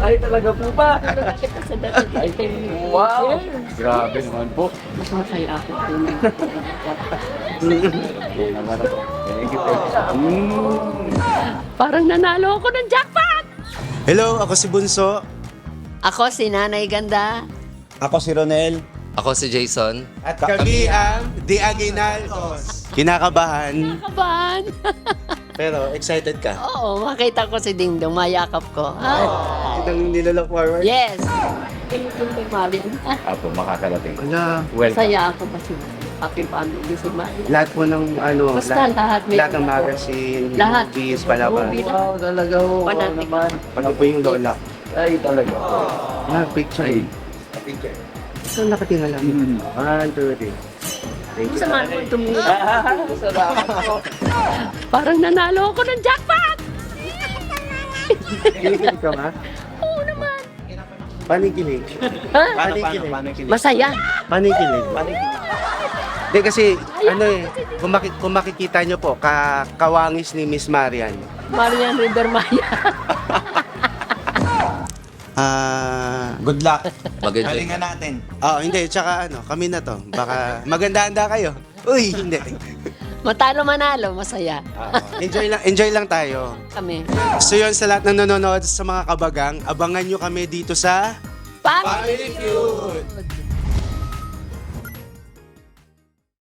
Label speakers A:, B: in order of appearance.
A: Ay, talaga po ba?
B: Sa dati.
A: Wow! Grabe naman po.
B: Mas masaya ako.
A: Thank you, thank you.
B: Parang nanalo ako ng jackpot!
C: Hello, ako si Bunso.
B: Ako si Nanay Ganda.
C: Ako si Ronel.
D: Ako si Jason.
C: At kami ang The Aguinaldos. Kinakabahan,
B: Kaban!
C: pero excited ka.
B: Oo, makita ko si Dingdong, mayakap ko.
C: Itong nilalook forward.
B: Yes! Dingdong kay Marin.
A: Apo, makakarating.
C: Wala.
A: Welcome.
B: Masaya ako kasi happy family si Marin.
C: Lahat po ng ano,
B: Basta lahat may-
C: lahat ng magazine,
B: Lahat.
C: movies, palaban.
A: Wow, talaga po.
B: Fanatic.
A: naman.
C: Ano po yung lola?
A: Ay, talaga po.
C: Picture.
A: Ay.
C: Picture. So nakatingala. 1, 2, 3. Thank you.
B: Sama naman tumira.
A: Salamat po.
B: Parang nanalo ako ng jackpot!
C: Kinikilig ka ba?
B: Oo naman.
C: Panikilig.
B: Ha?
C: Panikilig.
B: Masaya.
C: Panikilig. Hindi kasi, ano eh, kung makikita nyo po, kawangis ni Miss Marian.
B: Marian Rivermaya.
C: Good luck.
D: Mag-enjoy.
C: natin. Hindi, tsaka ano, kami na to. Baka maganda-handa kayo. Uy, hindi.
B: Matalo manalo, masaya.
C: Enjoy lang tayo.
B: Kami.
C: So yun, sa lahat ng nanonood sa mga kabagang, abangan nyo kami dito sa
B: Family Feud!